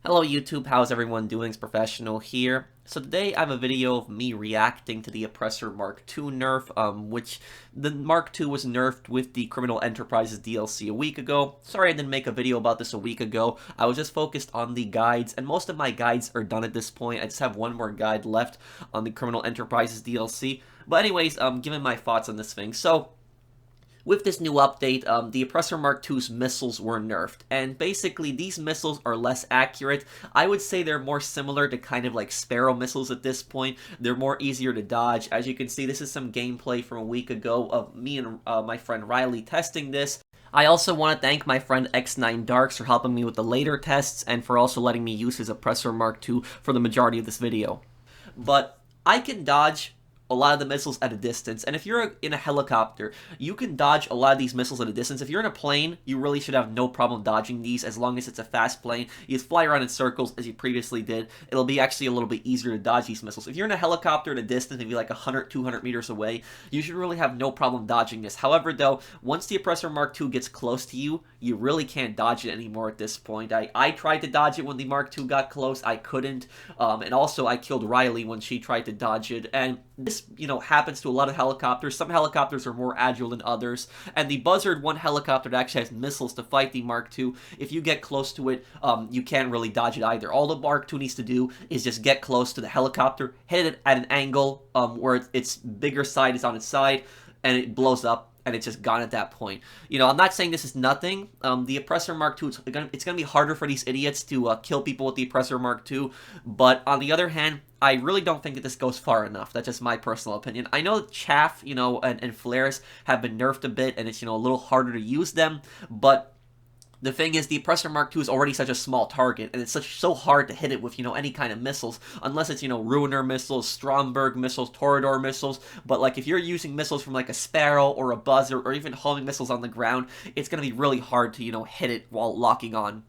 Hello YouTube, how's everyone doing? It's Professional here. So today I have a video of me reacting to the Oppressor Mark II nerf, which the Mark II was nerfed with the Criminal Enterprises DLC a week ago. Sorry I didn't make a video about this a week ago. I was just focused on the guides, and most of my guides are done at this point. I just have one more guide left on the Criminal Enterprises DLC. But anyways, giving my thoughts on this thing. So, with this new update, the Oppressor Mark II's missiles were nerfed, and basically these missiles are less accurate. I would say they're more similar to kind of like Sparrow missiles at this point. They're more easier to dodge. As you can see, this is some gameplay from a week ago of me and my friend Riley testing this. I also want to thank my friend X9 Darks for helping me with the later tests and for also letting me use his Oppressor Mark II for the majority of this video. But I can dodge a lot of the missiles at a distance, and if you're in a helicopter, you can dodge a lot of these missiles at a distance. If you're in a plane, you really should have no problem dodging these as long as it's a fast plane. You just fly around in circles as you previously did. It'll be actually a little bit easier to dodge these missiles. If you're in a helicopter at a distance, maybe like 100, 200 meters away, you should really have no problem dodging this. However, though, once the Oppressor Mark II gets close to you, you really can't dodge it anymore at this point. I tried to dodge it when the Mark II got close. I couldn't. And also, I killed Riley when she tried to dodge it. And this, happens to a lot of helicopters. Some helicopters are more agile than others. And the Buzzard, one helicopter that actually has missiles to fight the Mark II, if you get close to it, you can't really dodge it either. All the Mark II needs to do is just get close to the helicopter, hit it at an angle where its bigger side is on its side, and it blows up. And it's just gone at that point. I'm not saying this is nothing. The Oppressor Mark II, it's going to be harder for these idiots to kill people with the Oppressor Mark II. But on the other hand, I really don't think that this goes far enough. That's just my personal opinion. I know that chaff, and flares have been nerfed a bit, and it's, a little harder to use them. But the thing is, the Oppressor Mark II is already such a small target, and it's so hard to hit it with, any kind of missiles, unless it's, Ruiner missiles, Stromberg missiles, Toreador missiles. But, like, if you're using missiles from, like, a Sparrow or a Buzzard or even homing missiles on the ground, it's going to be really hard to, hit it while locking on.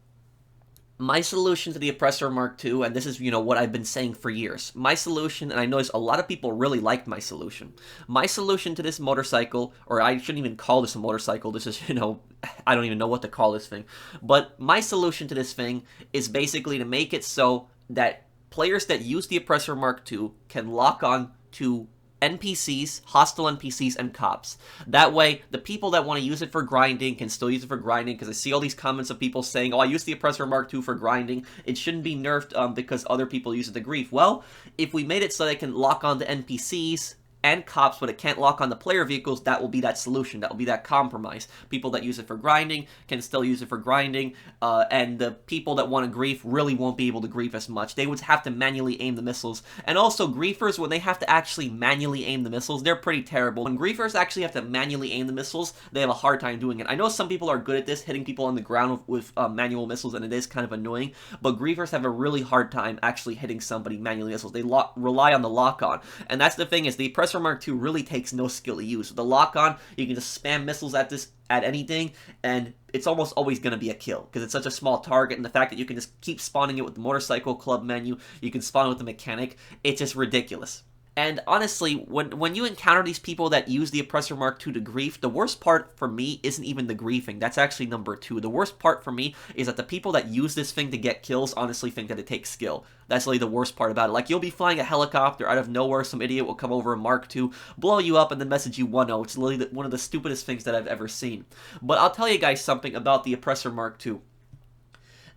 My solution to the Oppressor Mark II, and this is, what I've been saying for years. My solution, and I noticed a lot of people really liked my solution. My solution to this motorcycle, or I shouldn't even call this a motorcycle, this is, I don't even know what to call this thing. But my solution to this thing is basically to make it so that players that use the Oppressor Mark II can lock on to NPCs, hostile NPCs, and cops. That way, the people that want to use it for grinding can still use it for grinding, because I see all these comments of people saying, oh, I use the Oppressor Mark II for grinding. It shouldn't be nerfed because other people use it to grief. Well, if we made it so they can lock on to NPCs and cops, but it can't lock on the player vehicles, that will be that solution. That will be that compromise. People that use it for grinding can still use it for grinding, and the people that want to grief really won't be able to grief as much. They would have to manually aim the missiles. And also, griefers, when they have to actually manually aim the missiles, they're pretty terrible. When griefers actually have to manually aim the missiles, they have a hard time doing it. I know some people are good at this, hitting people on the ground with manual missiles, and it is kind of annoying, but griefers have a really hard time actually hitting somebody manually missiles. They rely on the lock-on. And that's the thing, is the Oppressor Mark II really takes no skill to use. With the lock-on, you can just spam missiles at anything, and it's almost always going to be a kill, because it's such a small target, and the fact that you can just keep spawning it with the motorcycle club menu, you can spawn with the mechanic, it's just ridiculous. And honestly, when you encounter these people that use the Oppressor Mark II to grief, the worst part for me isn't even the griefing. That's actually number 2. The worst part for me is that the people that use this thing to get kills honestly think that it takes skill. That's really the worst part about it. Like, you'll be flying a helicopter out of nowhere, some idiot will come over a Mark II, blow you up, and then message you 1-0. It's literally one of the stupidest things that I've ever seen. But I'll tell you guys something about the Oppressor Mark II.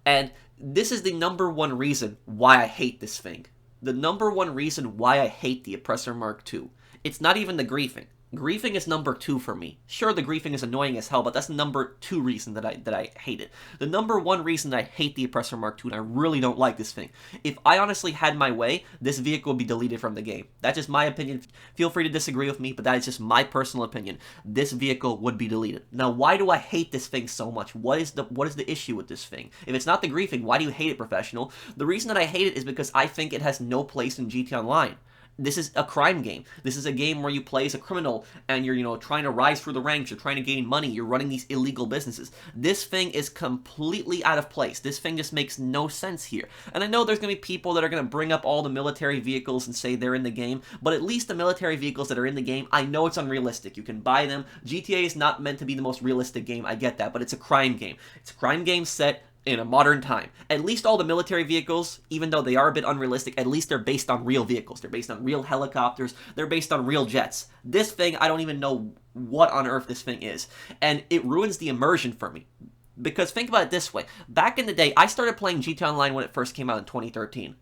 And this is the number 1 reason why I hate this thing. The number 1 reason why I hate the Oppressor Mark II. It's not even the griefing. Griefing is number 2 for me. Sure, the griefing is annoying as hell, but that's the number 2 reason that I hate it. The number 1 reason that I hate the Oppressor Mark II, and I really don't like this thing. If I honestly had my way, this vehicle would be deleted from the game. That's just my opinion. Feel free to disagree with me, but that is just my personal opinion. This vehicle would be deleted. Now, why do I hate this thing so much? What is the issue with this thing? If it's not the griefing, why do you hate it, Professional? The reason that I hate it is because I think it has no place in GTA Online. This is a crime game. This is a game where you play as a criminal and you're, trying to rise through the ranks. You're trying to gain money. You're running these illegal businesses. This thing is completely out of place. This thing just makes no sense here. And I know there's going to be people that are going to bring up all the military vehicles and say they're in the game, but at least the military vehicles that are in the game, I know it's unrealistic. You can buy them. GTA is not meant to be the most realistic game. I get that, but it's a crime game. It's a crime game set in a modern time. At least all the military vehicles, even though they are a bit unrealistic, at least they're based on real vehicles. They're based on real helicopters. They're based on real jets. This thing, I don't even know what on earth this thing is. And it ruins the immersion for me. Because think about it this way. Back in the day, I started playing GTA Online when it first came out in 2013.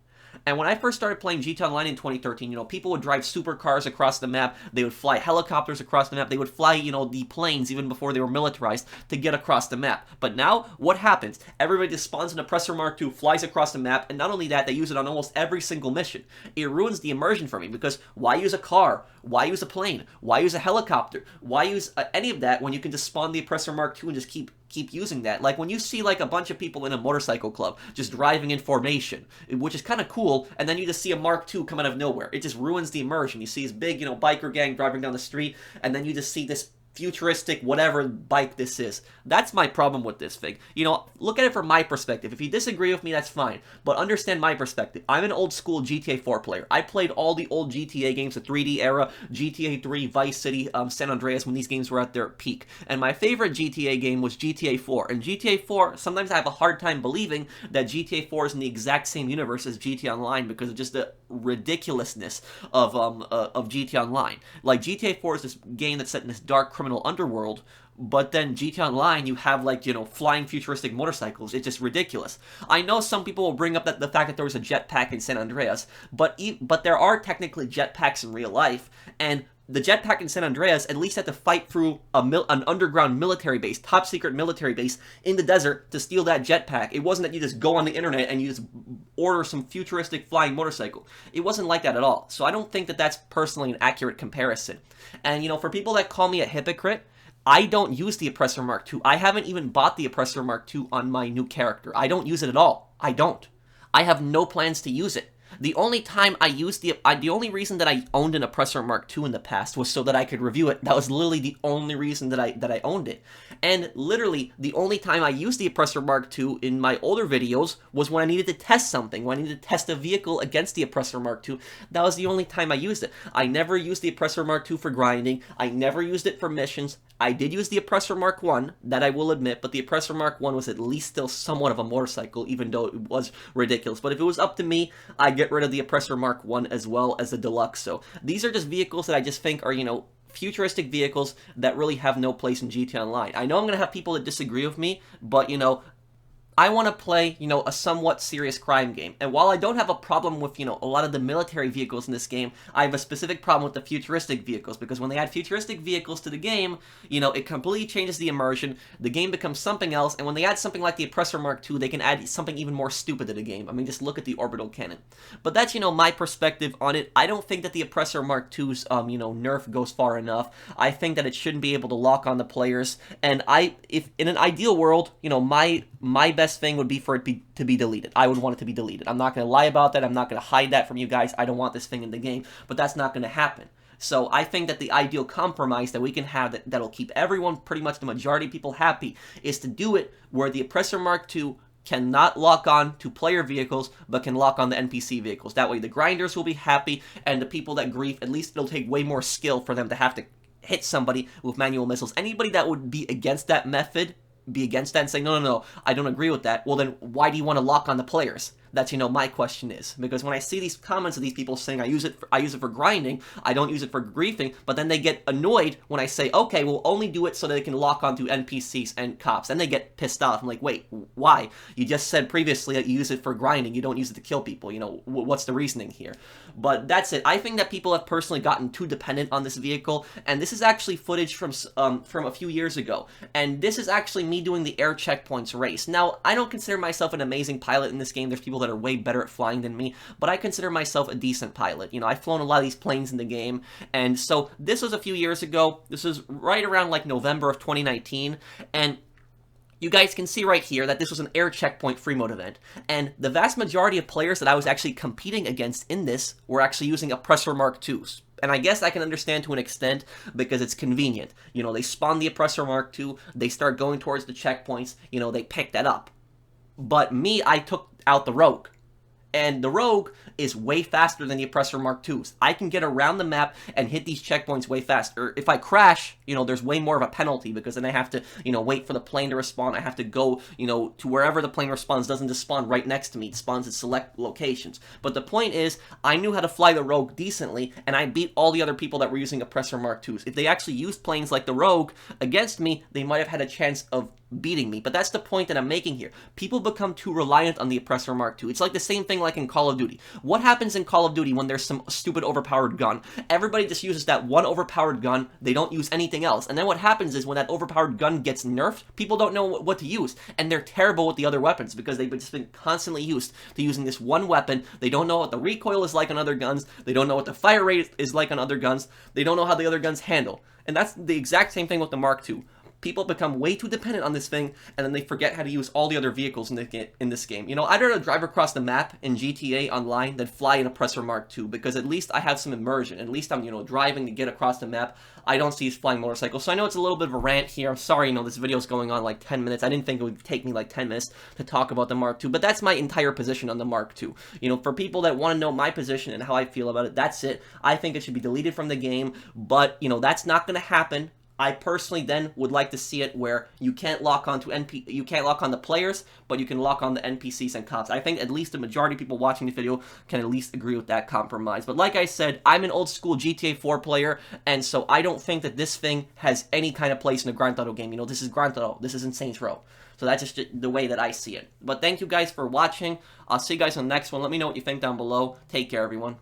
And when I first started playing GTA Online in 2013, people would drive supercars across the map, they would fly helicopters across the map, they would fly, the planes even before they were militarized to get across the map. But now, what happens? Everybody just spawns an Oppressor Mark II, flies across the map, and not only that, they use it on almost every single mission. It ruins the immersion for me, because why use a car? Why use a plane? Why use a helicopter? Why use any of that when you can just spawn the Oppressor Mark II and just keep using that? Like when you see like a bunch of people in a motorcycle club just driving in formation, which is kind of cool, and then you just see a Mark II come out of nowhere. It just ruins the immersion. You see this big, biker gang driving down the street, and then you just see this futuristic whatever bike this is. That's my problem with this thing. Look at it from my perspective. If you disagree with me, that's fine, but understand my perspective. I'm an old school GTA 4 player. I played all the old GTA games, the 3D era, GTA 3, Vice City, San Andreas, when these games were at their peak. And my favorite GTA game was GTA 4. And GTA 4, sometimes I have a hard time believing that GTA 4 is in the exact same universe as GTA Online because of just the ridiculousness of GTA Online. Like, GTA 4 is this game that's set in this dark criminal underworld, but then GTA Online, you have, like, flying futuristic motorcycles. It's just ridiculous. I know some people will bring up the fact that there was a jetpack in San Andreas, but there are technically jetpacks in real life, and the jetpack in San Andreas at least had to fight through an underground military base, top secret military base in the desert to steal that jetpack. It wasn't that you just go on the internet and you just order some futuristic flying motorcycle. It wasn't like that at all. So I don't think that that's personally an accurate comparison. And, for people that call me a hypocrite, I don't use the Oppressor Mark II. I haven't even bought the Oppressor Mark II on my new character. I don't use it at all. I don't. I have no plans to use it. The only time I used the only reason that I owned an Oppressor Mark II in the past was so that I could review it. That was literally the only reason that I owned it. And literally, the only time I used the Oppressor Mark II in my older videos was when I needed to test something, when I needed to test a vehicle against the Oppressor Mark II. That was the only time I used it. I never used the Oppressor Mark II for grinding. I never used it for missions. I did use the Oppressor Mark I, that I will admit, but the Oppressor Mark I was at least still somewhat of a motorcycle, even though it was ridiculous. But if it was up to me, I'd get rid of the Oppressor Mark I as well as the Deluxe. So these are just vehicles that I just think are, futuristic vehicles that really have no place in GTA Online. I know I'm going to have people that disagree with me, but, I want to play, a somewhat serious crime game. And while I don't have a problem with, a lot of the military vehicles in this game, I have a specific problem with the futuristic vehicles, because when they add futuristic vehicles to the game, it completely changes the immersion, the game becomes something else, and when they add something like the Oppressor Mark II, they can add something even more stupid to the game. I mean, just look at the orbital cannon. But that's, my perspective on it. I don't think that the Oppressor Mark II's, nerf goes far enough. I think that it shouldn't be able to lock on the players, and if in an ideal world, my best thing would be for it to be deleted. I would want it to be deleted. I'm not going to lie about that. I'm not going to hide that from you guys. I don't want this thing in the game, but that's not going to happen. So I think that the ideal compromise that we can have that'll keep everyone, pretty much the majority of people, happy is to do it where the Oppressor Mark II cannot lock on to player vehicles, but can lock on the NPC vehicles. That way the grinders will be happy, and the people that grief, at least it'll take way more skill for them to have to hit somebody with manual missiles. Anybody that would be against that method, be against that and say, no, I don't agree with that, well then why do you want to lock on the players? That's, my question is. Because when I see these comments of these people saying I use it for grinding, I don't use it for griefing, but then they get annoyed when I say, okay, we'll only do it so that they can lock onto NPCs and cops. Then they get pissed off. I'm like, wait, why? You just said previously that you use it for grinding. You don't use it to kill people. What's the reasoning here? But that's it. I think that people have personally gotten too dependent on this vehicle, and this is actually footage from a few years ago. And this is actually me doing the air checkpoints race. Now, I don't consider myself an amazing pilot in this game. There's people that are way better at flying than me, but I consider myself a decent pilot. I've flown a lot of these planes in the game, and so this was a few years ago. This was right around like November of 2019, and you guys can see right here that this was an air checkpoint free mode event, and the vast majority of players that I was actually competing against in this were actually using Oppressor Mark IIs. And I guess I can understand to an extent because it's convenient. They spawn the Oppressor Mark II, they start going towards the checkpoints, they pick that up. But me, I took out the Rogue. And the Rogue is way faster than the Oppressor Mark IIs. I can get around the map and hit these checkpoints way faster. If I crash, there's way more of a penalty because then I have to, wait for the plane to respawn. I have to go, to wherever the plane respawns. Doesn't just spawn right next to me. It spawns at select locations. But the point is, I knew how to fly the Rogue decently, and I beat all the other people that were using Oppressor Mark IIs. If they actually used planes like the Rogue against me, they might have had a chance of beating me. But that's the point that I'm making here. People become too reliant on the Oppressor Mark II. It's like the same thing like in Call of Duty. What happens in Call of Duty when there's some stupid overpowered gun? Everybody just uses that one overpowered gun. They don't use anything else. And then what happens is when that overpowered gun gets nerfed, people don't know what to use. And they're terrible with the other weapons because they've just been constantly used to using this one weapon. They don't know what the recoil is like on other guns. They don't know what the fire rate is like on other guns. They don't know how the other guns handle. And that's the exact same thing with the Mark II. People become way too dependent on this thing, and then they forget how to use all the other vehicles in this game. I'd rather drive across the map in GTA Online than fly an Oppressor Mark II, because at least I have some immersion. At least I'm, driving to get across the map. I don't see flying motorcycles. So I know it's a little bit of a rant here. I'm sorry, this video's going on like 10 minutes. I didn't think it would take me like 10 minutes to talk about the Mark II, but that's my entire position on the Mark II. For people that want to know my position and how I feel about it, that's it. I think it should be deleted from the game, but, that's not going to happen. I personally then would like to see it where you can't lock on the players, but you can lock on the NPCs and cops. I think at least the majority of people watching the video can at least agree with that compromise. But like I said, I'm an old school GTA 4 player, and so I don't think that this thing has any kind of place in a Grand Theft Auto game. This is Grand Theft Auto. This isn't Saints Row. So that's just the way that I see it. But thank you guys for watching. I'll see you guys on the next one. Let me know what you think down below. Take care, everyone.